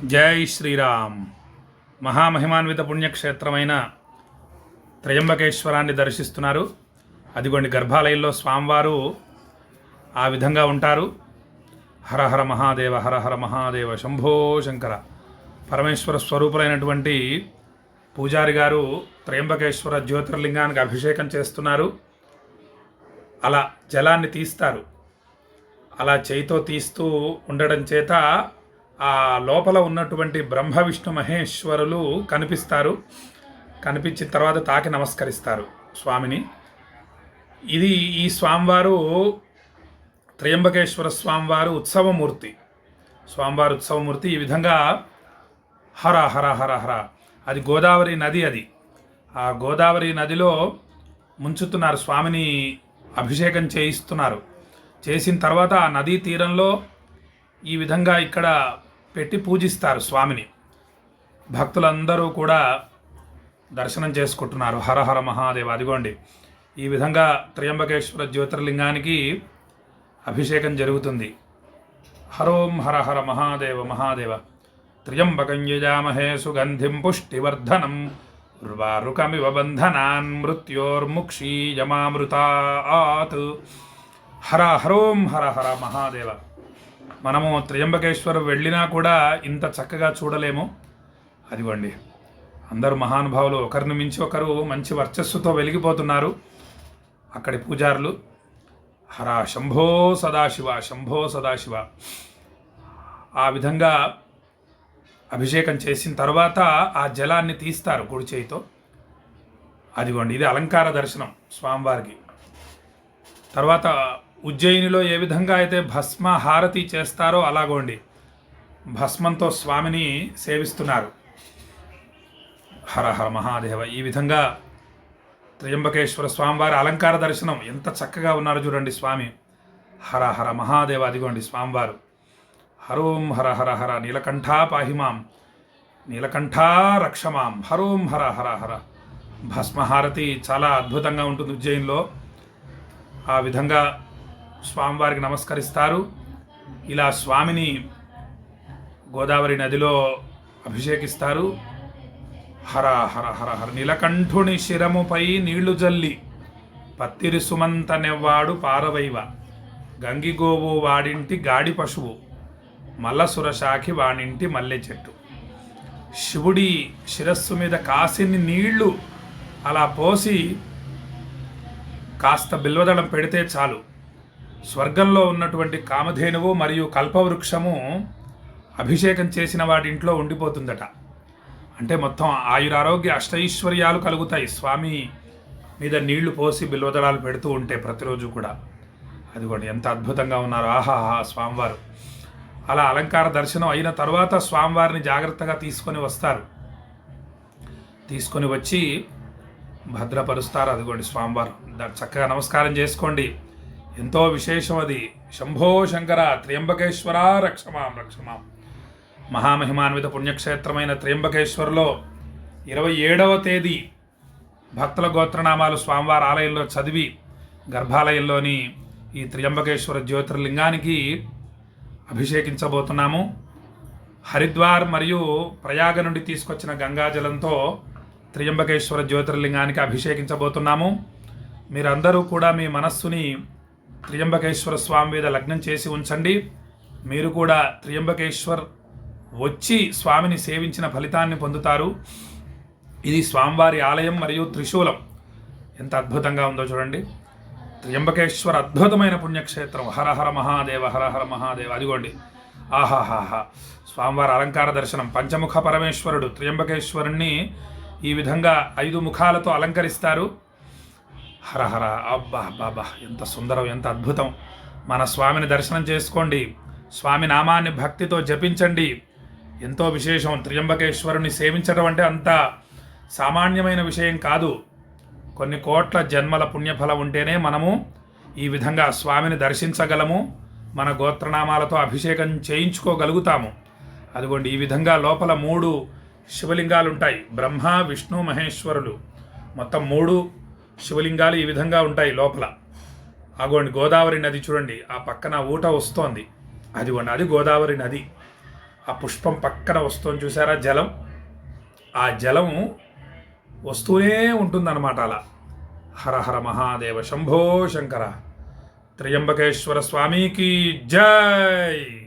జై శ్రీరామ్. మహామహిమాన్విత పుణ్యక్షేత్రమైన త్రయంబకేశ్వరాన్ని దర్శిస్తున్నారు. అదిగోండి గర్భాలయంలో స్వామివారు ఆ విధంగా ఉంటారు. హర హర మహాదేవ, హర హర మహాదేవ, శంభో శంకర. పరమేశ్వర స్వరూపులైనటువంటి పూజారి గారు త్రయంబకేశ్వర జ్యోతిర్లింగానికి అభిషేకం చేస్తున్నారు. అలా జలాన్ని తీస్తారు. అలా చేయితో తీస్తూ ఉండడం చేత ఆ లోపల ఉన్నటువంటి బ్రహ్మ విష్ణు మహేశ్వరులు కనిపిస్తారు. కనిపించిన తర్వాత తాకి నమస్కరిస్తారు స్వామిని. ఇది ఈ స్వామివారు త్రయంబకేశ్వర స్వామివారు ఉత్సవమూర్తి. స్వామివారు ఉత్సవమూర్తి. ఈ విధంగా హర హర హర హర. అది గోదావరి నది. అది ఆ గోదావరి నదిలో ముంచుతున్నారు స్వామిని, అభిషేకం చేయిస్తున్నారు. చేసిన తర్వాత ఆ నదీ తీరంలో ఈ విధంగా ఇక్కడ పెట్టి పూజిస్తారు స్వామిని. భక్తులందరూ కూడా దర్శనం చేసుకుంటున్నారు. హర హర మహాదేవ. అదిగోండి ఈ విధంగా త్రయంబకేశ్వర జ్యోతిర్లింగానికి అభిషేకం జరుగుతుంది. హరోం హర హర మహాదేవ మహాదేవ. త్ర్యంబకం యజామహే సుగంధిం పుష్టివర్ధనం ఉర్వారుకమివ బంధనాన్ మృత్యోర్ముక్షీయమామృతాత్. హర హరోం హర హర మహాదేవ. మనము త్రయంబకేశ్వరం వెళ్ళినా కూడా ఇంత చక్కగా చూడలేము. అదిగోండి అందరూ మహానుభావులు ఒకరిని మించి ఒకరు మంచి వర్చస్సుతో వెలిగిపోతున్నారు అక్కడి పూజారులు. హర శంభో సదాశివ, శంభో సదాశివ. ఆ విధంగా అభిషేకం చేసిన తర్వాత ఆ జలాన్ని తీస్తారు కుడి చేయితో. అదిగోండి ఇది అలంకార దర్శనం స్వామివారికి. తర్వాత ఉజ్జయినిలో ఏ విధంగా అయితే భస్మ హారతి చేస్తారో అలాగోండి భస్మంతో స్వామిని సేవిస్తున్నారు. హర హర మహాదేవ. ఈ విధంగా త్రయంబకేశ్వర స్వామివారి అలంకార దర్శనం. ఎంత చక్కగా ఉన్నారు చూడండి స్వామి. హర హర మహాదేవ. అదిగోండి స్వామివారు. హరోం హర హర హర. నీలకంఠా పాహిమాం, నీలకంఠా రక్షమాం. హరోం హర హర హర. భస్మహారతి చాలా అద్భుతంగా ఉంటుంది ఉజ్జయిన్లో. ఆ విధంగా స్వామివారికి నమస్కరిస్తారు. ఇలా స్వామిని గోదావరి నదిలో అభిషేకిస్తారు. హర హర హర హర. నీలకంఠుని శిరముపై నీళ్లు జల్లి పత్తిరి సుమంత నెవ్వాడు పారవైవ గంగిగోవు వాడింటి గాడి పశువు మల్లసురశాఖి వాడింటి మల్లె చెట్టు. శివుడి శిరస్సు మీద కాసిని నీళ్లు అలా పోసి కాస్త బిల్వదళం పెడితే చాలు, స్వర్గంలో ఉన్నటువంటి కామధేనువు మరియు కల్పవృక్షము అభిషేకం చేసిన వాడి ఇంట్లో ఉండిపోతుందట. అంటే మొత్తం ఆయురారోగ్య అష్టైశ్వర్యాలు కలుగుతాయి స్వామి మీద నీళ్లు పోసి బిల్వదళాలు పెడుతూ ఉంటే ప్రతిరోజు కూడా. అదిగోండి ఎంత అద్భుతంగా ఉన్నారు. ఆహాహా స్వామివారు. అలా అలంకార దర్శనం అయిన తర్వాత స్వామివారిని జాగ్రత్తగా తీసుకొని వస్తారు. తీసుకొని వచ్చి భద్రపరుస్తారు. అదిగోండి స్వామివారు. చక్కగా నమస్కారం చేసుకోండి. ఎంతో విశేషం అది. శంభో శంకర. త్రయంబకేశ్వర రక్షమాం రక్షమాం. మహామహిమాన్విత పుణ్యక్షేత్రమైన త్రయంబకేశ్వరలో 27వ తేదీ భక్తుల గోత్రనామాలు స్వామివారి ఆలయంలో చదివి గర్భాలయంలోని ఈ త్రయంబకేశ్వర జ్యోతిర్లింగానికి అభిషేకించబోతున్నాము. హరిద్వార్ మరియు ప్రయాగ నుండి తీసుకొచ్చిన గంగాజలంతో త్రయంబకేశ్వర జ్యోతిర్లింగానికి అభిషేకించబోతున్నాము. మీరందరూ కూడా మీ మనస్సుని త్రయంబకేశ్వర స్వామి మీద లగ్నం చేసి ఉంచండి. మీరు కూడా త్రయంబకేశ్వర్ వచ్చి స్వామిని సేవించిన ఫలితాన్ని పొందుతారు. ఇది స్వామివారి ఆలయం మరియు త్రిశూలం ఎంత అద్భుతంగా ఉందో చూడండి. త్రయంబకేశ్వర అద్భుతమైన పుణ్యక్షేత్రం. హర హర మహాదేవ, హర హర మహాదేవ. అదిగోండి ఆహాహాహా. స్వామివారి అలంకార దర్శనం. పంచముఖ పరమేశ్వరుడు త్రయంబకేశ్వరుణ్ణి ఈ విధంగా 5 ముఖాలతో అలంకరిస్తారు. హర హర. అబ్బా బాబా ఎంత సుందరం, ఎంత అద్భుతం. మన స్వామిని దర్శనం చేసుకోండి. స్వామి నామాన్ని భక్తితో జపించండి. ఎంతో విశేషం. త్రయంబకేశ్వరుని సేవించడం అంటే అంత సామాన్యమైన విషయం కాదు. కొన్ని కోట్ల జన్మల పుణ్యఫలం ఉంటేనే మనము ఈ విధంగా స్వామిని దర్శించగలము, మన గోత్రనామాలతో అభిషేకం చేయించుకోగలుగుతాము. అదిగోండి ఈ విధంగా లోపల 3 శివలింగాలు ఉంటాయి. బ్రహ్మ విష్ణు మహేశ్వరులు. మొత్తం 3 శివలింగాలు ఈ విధంగా ఉంటాయి లోపల. అగోండి గోదావరి నది చూడండి, ఆ పక్కన ఊట వస్తోంది. అదిగోండి అది గోదావరి నది. ఆ ఆ పుష్పం పక్కన వస్తుంది చూసారా జలం, ఆ జలం వస్తూనే ఉంటుందన్నమాట అలా. హర హర మహాదేవ శంభో శంకర. త్రయంబకేశ్వర స్వామికి జై.